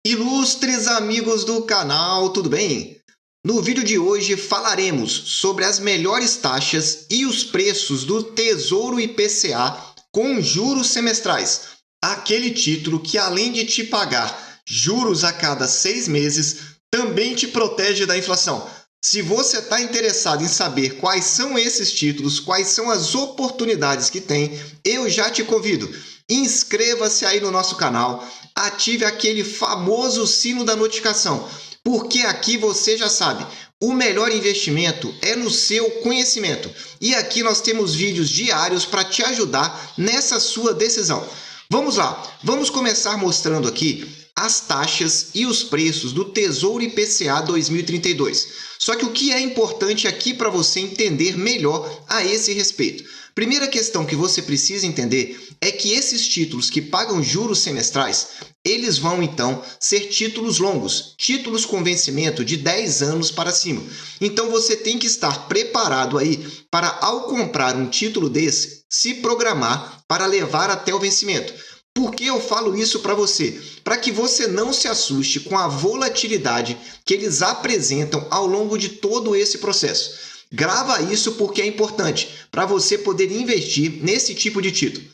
Ilustres amigos do canal, tudo bem? No vídeo de hoje falaremos sobre as melhores taxas e os preços do Tesouro IPCA com juros semestrais. Aquele título que, além de te pagar juros a cada 6 meses, também te protege da inflação. Se você está interessado em saber quais são esses títulos, quais são as oportunidades que tem, eu já te convido. Inscreva-se aí no nosso canal, ative aquele famoso sino da notificação, porque aqui você já sabe, o melhor investimento é no seu conhecimento. E aqui nós temos vídeos diários para te ajudar nessa sua decisão. Vamos lá, vamos começar mostrando aqui as taxas e os preços do Tesouro IPCA 2032. Só que o que é importante aqui para você entender melhor a esse respeito? Primeira questão que você precisa entender é que esses títulos que pagam juros semestrais, eles vão então ser títulos longos, títulos com vencimento de 10 anos para cima. Então você tem que estar preparado aí para, ao comprar um título desse, se programar para levar até o vencimento. Por que eu falo isso para você? Para que você não se assuste com a volatilidade que eles apresentam ao longo de todo esse processo. Grava isso porque é importante para você poder investir nesse tipo de título.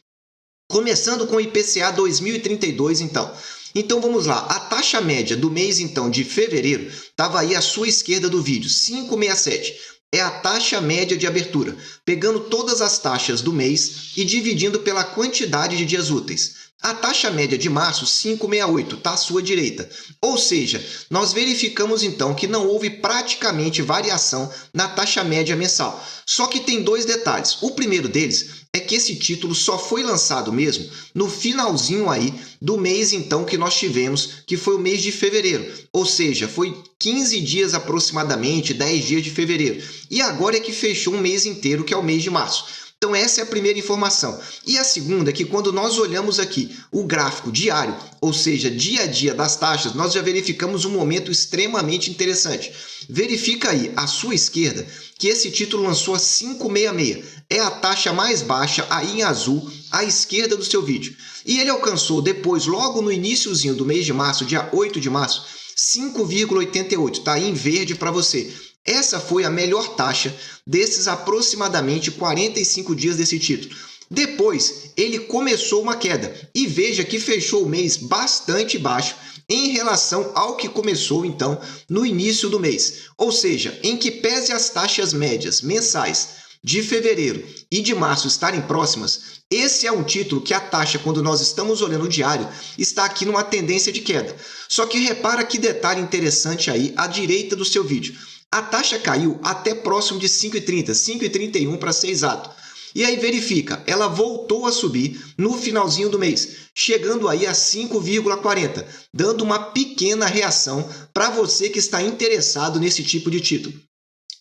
Começando com o IPCA 2032, então. Então vamos lá, a taxa média do mês então de fevereiro estava aí à sua esquerda do vídeo, 5,67. É a taxa média de abertura, pegando todas as taxas do mês e dividindo pela quantidade de dias úteis. A taxa média de março, 5,68, está à sua direita. Ou seja, nós verificamos então que não houve praticamente variação na taxa média mensal. Só que tem dois detalhes. O primeiro deles é que esse título só foi lançado mesmo no finalzinho aí do mês então que nós tivemos, que foi o mês de fevereiro. Ou seja, foi 15 dias aproximadamente, 10 dias de fevereiro. E agora é que fechou um mês inteiro, que é o mês de março. Então essa é a primeira informação. E a segunda é que quando nós olhamos aqui o gráfico diário, ou seja, dia a dia das taxas, nós já verificamos um momento extremamente interessante. Verifica aí à sua esquerda que esse título lançou a 5,66. É a taxa mais baixa aí em azul à esquerda do seu vídeo. E ele alcançou depois, logo no iniciozinho do mês de março, dia 8 de março, 5,88. Está aí em verde para você. Essa foi a melhor taxa desses aproximadamente 45 dias desse título. Depois, ele começou uma queda e veja que fechou o mês bastante baixo em relação ao que começou, então, no início do mês. Ou seja, em que pese as taxas médias mensais de fevereiro e de março estarem próximas, esse é um título que a taxa, quando nós estamos olhando o diário, está aqui numa tendência de queda. Só que repara que detalhe interessante aí à direita do seu vídeo. A taxa caiu até próximo de 5,30, 5,31 para ser exato. E aí verifica, ela voltou a subir no finalzinho do mês, chegando aí a 5,40, dando uma pequena reação para você que está interessado nesse tipo de título.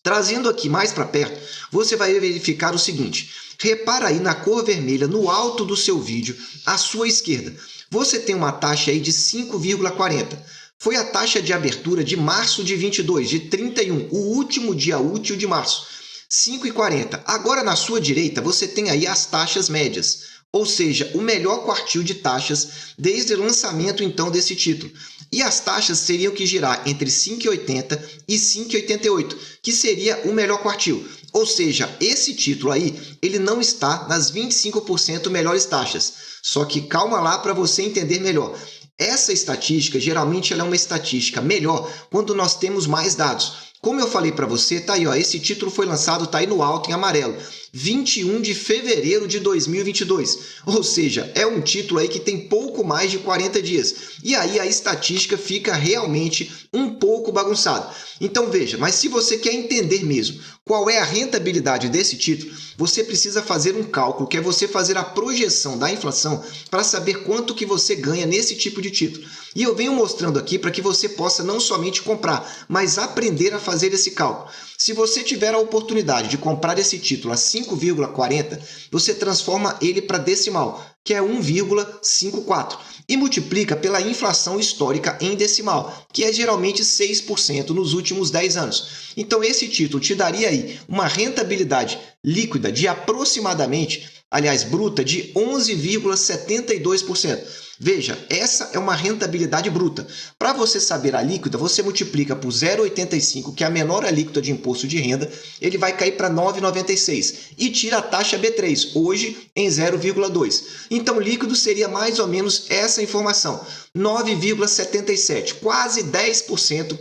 Trazendo aqui mais para perto, você vai verificar o seguinte, repara aí na cor vermelha no alto do seu vídeo, à sua esquerda. Você tem uma taxa aí de 5,40. Foi a taxa de abertura de março de 22, de 31, o último dia útil de março, 5,40. Agora, na sua direita, você tem aí as taxas médias, ou seja, o melhor quartil de taxas desde o lançamento, então, desse título. E as taxas teriam que girar entre 5,80 e 5,88, que seria o melhor quartil. Ou seja, esse título aí, ele não está nas 25% melhores taxas. Só que calma lá para você entender melhor. Essa estatística, geralmente, ela é uma estatística melhor quando nós temos mais dados. Como eu falei para você, tá aí, ó, esse título foi lançado, tá aí no alto em amarelo, 21 de fevereiro de 2022. Ou seja, é um título aí que tem pouco mais de 40 dias. E aí a estatística fica realmente um pouco bagunçada. Então veja, mas se você quer entender mesmo qual é a rentabilidade desse título, você precisa fazer um cálculo, que é você fazer a projeção da inflação para saber quanto que você ganha nesse tipo de título. E eu venho mostrando aqui para que você possa não somente comprar, mas aprender a fazer esse cálculo. Se você tiver a oportunidade de comprar esse título a 5,40, você transforma ele para decimal, que é 1,54, e multiplica pela inflação histórica em decimal, que é geralmente 6% nos últimos 10 anos. Então esse título te daria aí uma rentabilidade líquida de aproximadamente aliás, bruta, de 11,72%. Veja, essa é uma rentabilidade bruta. Para você saber a líquida, você multiplica por 0,85, que é a menor alíquota de imposto de renda, ele vai cair para 9,96 e tira a taxa B3, hoje em 0,2. Então, líquido seria mais ou menos essa informação, 9,77, quase 10%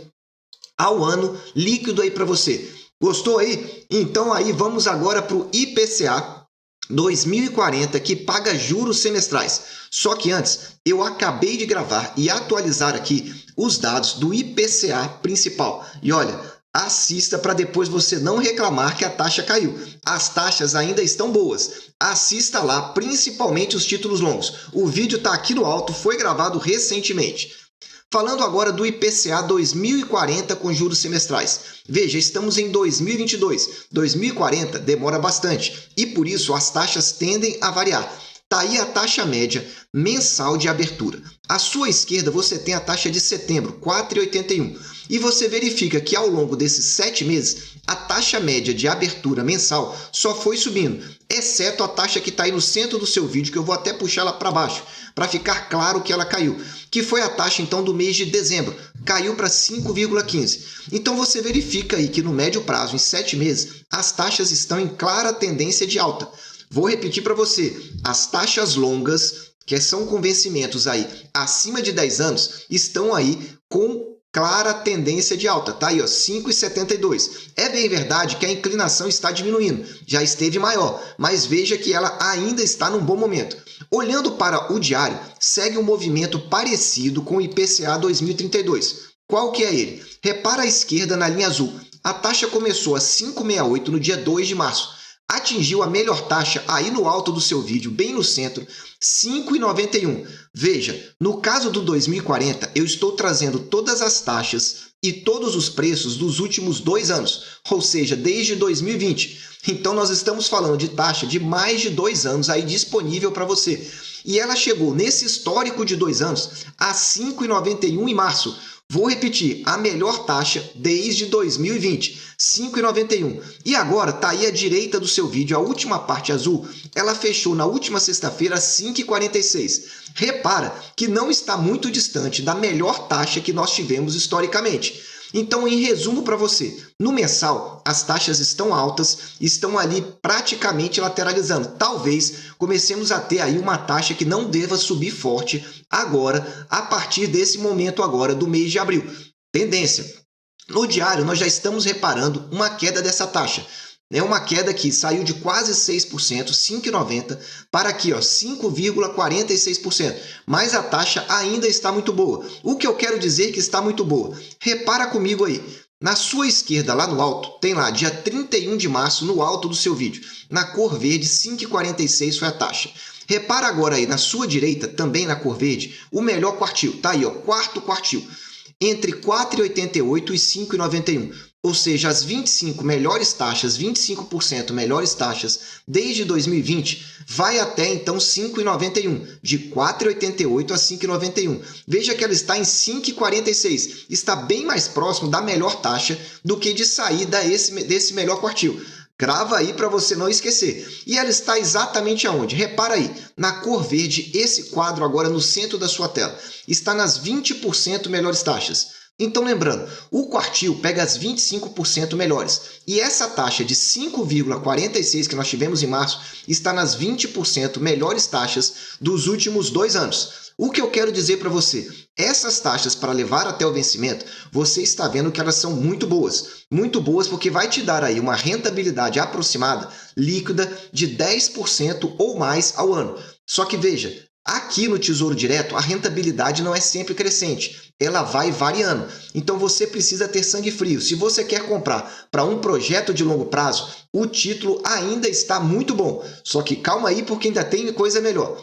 ao ano líquido aí para você. Gostou aí? Então aí vamos agora para o IPCA 2040, que paga juros semestrais. Só que antes, eu acabei de gravar e atualizar aqui os dados do IPCA principal. E olha, assista para depois você não reclamar que a taxa caiu. As taxas ainda estão boas. Assista lá, principalmente os títulos longos. O vídeo está aqui no alto, foi gravado recentemente. Falando agora do IPCA 2040 com juros semestrais. Veja, estamos em 2022. 2040 demora bastante e por isso as taxas tendem a variar. Está aí a taxa média mensal de abertura. À sua esquerda você tem a taxa de setembro, 4,81. E você verifica que ao longo desses 7 meses, a taxa média de abertura mensal só foi subindo, exceto a taxa que está aí no centro do seu vídeo, que eu vou até puxar ela para baixo, para ficar claro que ela caiu, que foi a taxa então do mês de dezembro, caiu para 5,15. Então você verifica aí que no médio prazo, em 7 meses, as taxas estão em clara tendência de alta. Vou repetir para você, as taxas longas, que são com vencimentos aí acima de 10 anos, estão aí com clara tendência de alta, tá aí ó, 5,72. É bem verdade que a inclinação está diminuindo, já esteve maior, mas veja que ela ainda está num bom momento. Olhando para o diário, segue um movimento parecido com o IPCA 2032. Qual que é ele? Repara à esquerda na linha azul. A taxa começou a 5,68 no dia 2 de março. Atingiu a melhor taxa aí no alto do seu vídeo, bem no centro, 5,91. Veja, no caso do 2040, eu estou trazendo todas as taxas e todos os preços dos últimos 2 anos, ou seja, desde 2020. Então, nós estamos falando de taxa de mais de 2 anos aí disponível para você. E ela chegou nesse histórico de 2 anos a 5,91 em março. Vou repetir, a melhor taxa desde 2020, 5,91. E agora está aí à direita do seu vídeo, a última parte azul, ela fechou na última sexta-feira a 5,46. Repara que não está muito distante da melhor taxa que nós tivemos historicamente. Então, em resumo para você, no mensal, as taxas estão altas, estão ali praticamente lateralizando. Talvez comecemos a ter aí uma taxa que não deva subir forte agora, a partir desse momento agora do mês de abril. Tendência. No diário, nós já estamos reparando uma queda dessa taxa. É uma queda que saiu de quase 6%, 5,90%, para aqui, 5,46%. Mas a taxa ainda está muito boa. O que eu quero dizer que está muito boa? Repara comigo aí. Na sua esquerda, lá no alto, tem lá, dia 31 de março, no alto do seu vídeo. Na cor verde, 5,46 foi a taxa. Repara agora aí, na sua direita, também na cor verde, o melhor quartil. Tá aí, quarto quartil. Entre 4,88 e 5,91. Ou seja, as 25 melhores taxas, 25% melhores taxas desde 2020, vai até então 5,91, de 4,88 a 5,91. Veja que ela está em 5,46, está bem mais próximo da melhor taxa do que de sair desse melhor quartil. Grava aí para você não esquecer. E ela está exatamente aonde? Repara aí, na cor verde, esse quadro agora no centro da sua tela, está nas 20% melhores taxas. Então, lembrando, o quartil pega as 25% melhores. E essa taxa de 5,46 que nós tivemos em março está nas 20% melhores taxas dos últimos 2 anos. O que eu quero dizer para você? Essas taxas para levar até o vencimento, você está vendo que elas são muito boas. Muito boas porque vai te dar aí uma rentabilidade aproximada, líquida, de 10% ou mais ao ano. Só que veja, aqui no Tesouro Direto, a rentabilidade não é sempre crescente, ela vai variando. Então você precisa ter sangue frio. Se você quer comprar para um projeto de longo prazo, o título ainda está muito bom. Só que calma aí porque ainda tem coisa melhor.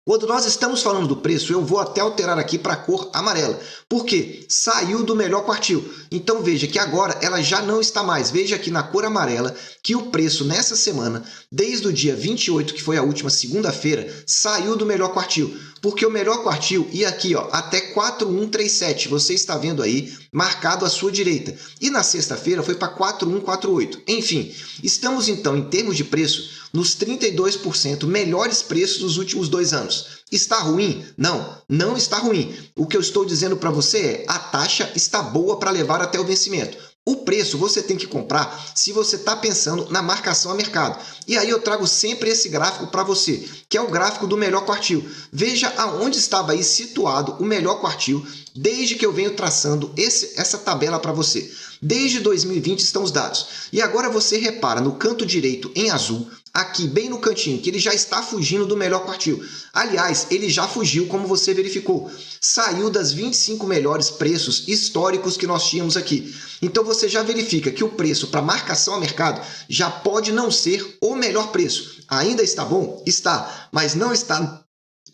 Quando nós estamos falando do preço, eu vou até alterar aqui para a cor amarela. Por quê? Saiu do melhor quartil. Então veja que agora ela já não está mais. Veja aqui na cor amarela que o preço nessa semana, desde o dia 28, que foi a última segunda-feira, saiu do melhor quartil. porque o melhor quartil ia aqui, ó, até 4137. Você está vendo aí, marcado à sua direita. E na sexta-feira foi para 4148. Enfim, estamos então, em termos de preço, nos 32% melhores preços dos últimos 2 anos. Está ruim? Não, não está ruim. O que eu estou dizendo para você é, a taxa está boa para levar até o vencimento. O preço você tem que comprar se você está pensando na marcação a mercado. E aí eu trago sempre esse gráfico para você, que é o gráfico do melhor quartil. Veja aonde estava aí situado o melhor quartil desde que eu venho traçando essa tabela para você. Desde 2020 estão os dados. E agora você repara no canto direito em azul, aqui bem no cantinho, que ele já está fugindo do melhor quartil. Aliás, ele já fugiu, como você verificou. Saiu das 25 melhores preços históricos que nós tínhamos aqui. Então você já verifica que o preço para marcação a mercado já pode não ser o melhor preço. Ainda está bom? Está, mas não está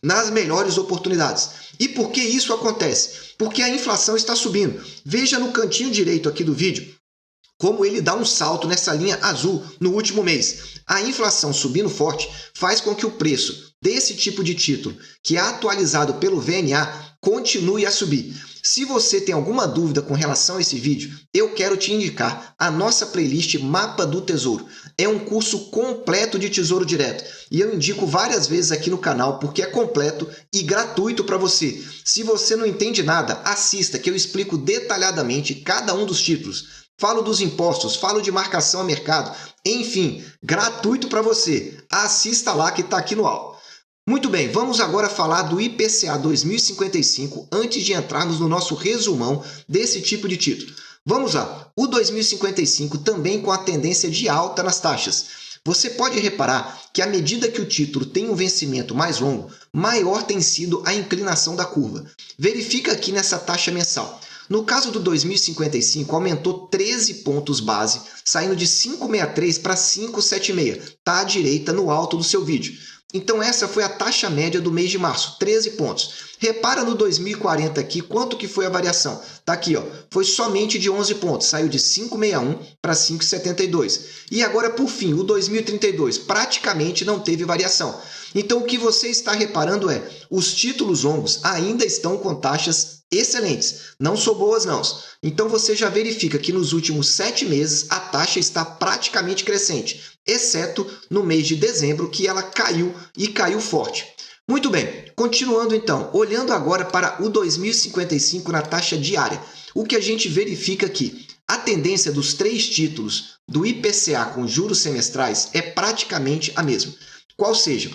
nas melhores oportunidades. E por que isso acontece? Porque a inflação está subindo. Veja no cantinho direito aqui do vídeo como ele dá um salto nessa linha azul no último mês. A inflação subindo forte faz com que o preço desse tipo de título, que é atualizado pelo VNA, continue a subir. Se você tem alguma dúvida com relação a esse vídeo, eu quero te indicar a nossa playlist Mapa do Tesouro. É um curso completo de Tesouro Direto e eu indico várias vezes aqui no canal porque é completo e gratuito para você. Se você não entende nada, assista que eu explico detalhadamente cada um dos títulos. Falo dos impostos, falo de marcação a mercado, enfim, gratuito para você. Assista lá que está aqui no alto. Muito bem, vamos agora falar do IPCA 2055 antes de entrarmos no nosso resumão desse tipo de título. Vamos lá, o 2055 também com a tendência de alta nas taxas. Você pode reparar que à medida que o título tem um vencimento mais longo, maior tem sido a inclinação da curva. Verifica aqui nessa taxa mensal. No caso do 2055, aumentou 13 pontos base, saindo de 5,63 para 5,76. Está à direita no alto do seu vídeo. Então essa foi a taxa média do mês de março, 13 pontos. Repara no 2040 aqui, quanto que foi a variação? Está aqui, ó, foi somente de 11 pontos, saiu de 5,61 para 5,72. E agora, por fim, o 2032 praticamente não teve variação. Então o que você está reparando é, os títulos longos ainda estão com taxas excelentes, não são boas não. Então você já verifica que nos últimos 7 meses a taxa está praticamente crescente, exceto no mês de dezembro que ela caiu e caiu forte. Muito bem, continuando então, olhando agora para o 2055 na taxa diária, o que a gente verifica aqui? A tendência dos 3 títulos do IPCA com juros semestrais é praticamente a mesma. Qual seja?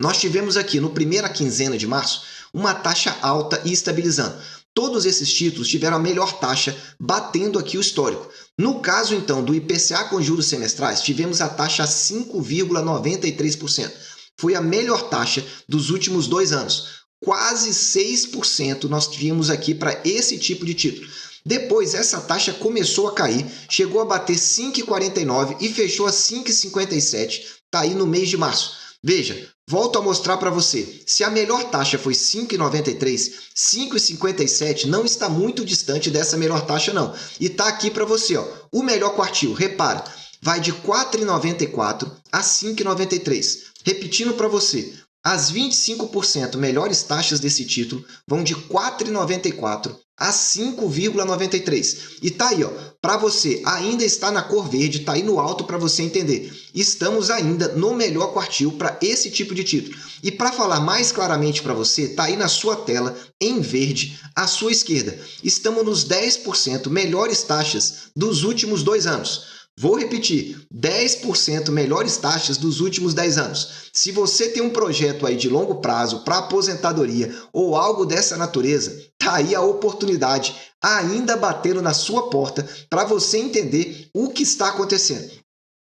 Nós tivemos aqui no primeira quinzena de março uma taxa alta e estabilizando. Todos esses títulos tiveram a melhor taxa, batendo aqui o histórico. No caso, então, do IPCA com juros semestrais, tivemos a taxa 5,93%. Foi a melhor taxa dos últimos 2 anos. Quase 6% nós tínhamos aqui para esse tipo de título. Depois, essa taxa começou a cair, chegou a bater 5,49% e fechou a 5,57%. Está aí no mês de março. Veja, volto a mostrar para você, se a melhor taxa foi 5,93, 5,57 não está muito distante dessa melhor taxa não. E está aqui para você, ó, o melhor quartil, repara, vai de 4,94 a 5,93. Repetindo para você, as 25% melhores taxas desse título vão de 4,94 a 5,93. E tá aí, ó, para você, ainda está na cor verde, tá aí no alto para você entender. Estamos ainda no melhor quartil para esse tipo de título. E para falar mais claramente para você, tá aí na sua tela, em verde, à sua esquerda. Estamos nos 10% melhores taxas dos últimos 2 anos. Vou repetir, 10% melhores taxas dos últimos 10 anos. Se você tem um projeto aí de longo prazo para aposentadoria ou algo dessa natureza, tá aí a oportunidade ainda batendo na sua porta para você entender o que está acontecendo.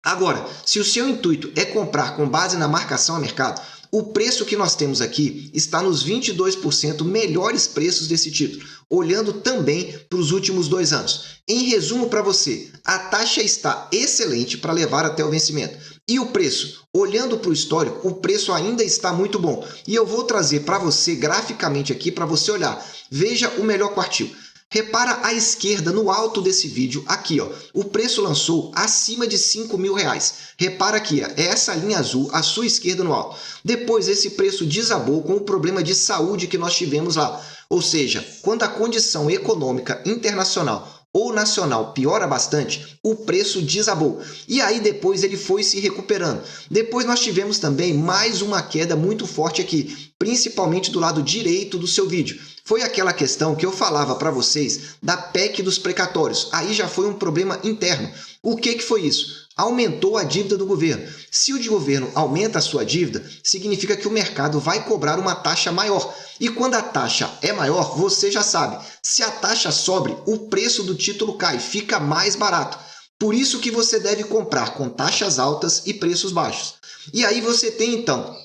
Agora, se o seu intuito é comprar com base na marcação a mercado, o preço que nós temos aqui está nos 22% melhores preços desse título, olhando também para os últimos 2 anos. Em resumo para você, a taxa está excelente para levar até o vencimento. E o preço? Olhando para o histórico, o preço ainda está muito bom. E eu vou trazer para você graficamente aqui para você olhar. Veja o melhor quartil. Repara à esquerda, no alto desse vídeo, aqui, ó, o preço lançou acima de R$ 5.000. Repara aqui, ó, é essa linha azul à sua esquerda no alto. Depois, esse preço desabou com o problema de saúde que nós tivemos lá. Ou seja, quando a condição econômica internacional ou nacional piora bastante, o preço desabou. E aí depois ele foi se recuperando. Depois nós tivemos também mais uma queda muito forte aqui, principalmente do lado direito do seu vídeo. Foi aquela questão que eu falava para vocês da PEC dos precatórios. Aí já foi um problema interno. O que foi isso? Aumentou a dívida do governo. Se o governo aumenta a sua dívida, significa que o mercado vai cobrar uma taxa maior. E quando a taxa é maior, você já sabe, se a taxa sobe, o preço do título cai, fica mais barato. Por isso que você deve comprar com taxas altas e preços baixos. E aí você tem então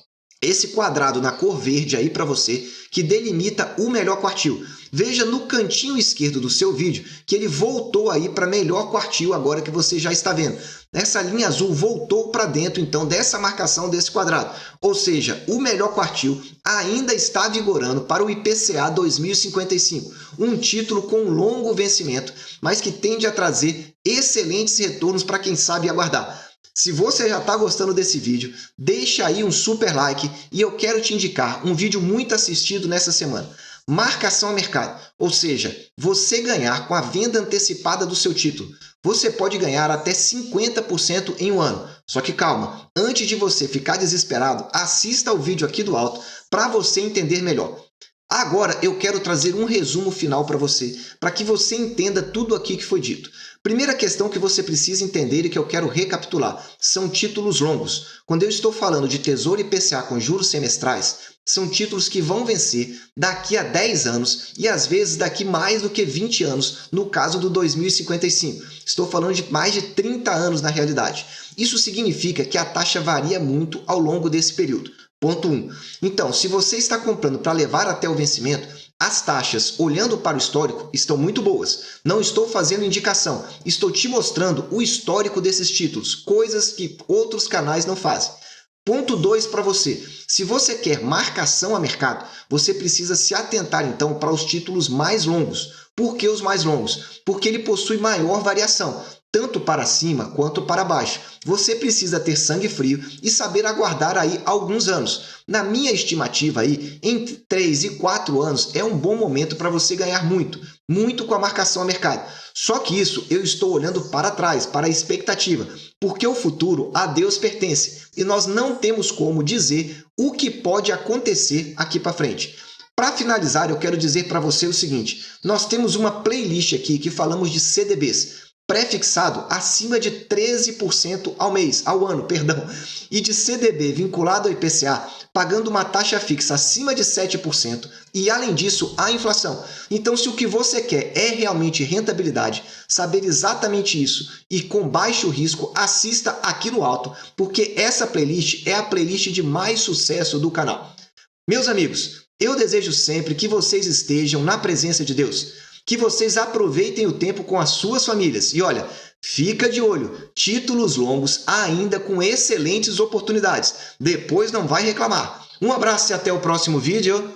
esse quadrado na cor verde aí para você, que delimita o melhor quartil. Veja no cantinho esquerdo do seu vídeo que ele voltou aí para melhor quartil agora que você já está vendo. Essa linha azul voltou para dentro, então, dessa marcação desse quadrado. Ou seja, o melhor quartil ainda está vigorando para o IPCA 2055, um título com longo vencimento, mas que tende a trazer excelentes retornos para quem sabe aguardar. Se você já está gostando desse vídeo, deixa aí um super like e eu quero te indicar um vídeo muito assistido nessa semana. Marcação a mercado, ou seja, você ganhar com a venda antecipada do seu título. Você pode ganhar até 50% em um ano. Só que calma, antes de você ficar desesperado, assista ao vídeo aqui do alto para você entender melhor. Agora eu quero trazer um resumo final para você, para que você entenda tudo aqui que foi dito. Primeira questão que você precisa entender e que eu quero recapitular, são títulos longos. Quando eu estou falando de Tesouro IPCA com juros semestrais, são títulos que vão vencer daqui a 10 anos e às vezes daqui mais do que 20 anos, no caso do 2055. Estou falando de mais de 30 anos na realidade. Isso significa que a taxa varia muito ao longo desse período. Ponto 1. Então, se você está comprando para levar até o vencimento, as taxas, olhando para o histórico, estão muito boas. Não estou fazendo indicação, estou te mostrando o histórico desses títulos, coisas que outros canais não fazem. Ponto 2 para você. Se você quer marcação a mercado, você precisa se atentar então para os títulos mais longos. Por que os mais longos? Porque ele possui maior variação, tanto para cima quanto para baixo. Você precisa ter sangue frio e saber aguardar aí alguns anos. Na minha estimativa aí, entre 3 e 4 anos é um bom momento para você ganhar muito com a marcação a mercado. Só que isso eu estou olhando para trás, para a expectativa, porque o futuro a Deus pertence e nós não temos como dizer o que pode acontecer aqui para frente. Para finalizar, eu quero dizer para você o seguinte, nós temos uma playlist aqui que falamos de CDBs, pré-fixado acima de 13% ao ano, e de CDB vinculado ao IPCA, pagando uma taxa fixa acima de 7% e, além disso, a inflação. Então, se o que você quer é realmente rentabilidade, saber exatamente isso e com baixo risco, assista aqui no alto, porque essa playlist é a playlist de mais sucesso do canal. Meus amigos, eu desejo sempre que vocês estejam na presença de Deus, que vocês aproveitem o tempo com as suas famílias. E olha, fica de olho, títulos longos ainda com excelentes oportunidades. Depois não vai reclamar. Um abraço e até o próximo vídeo.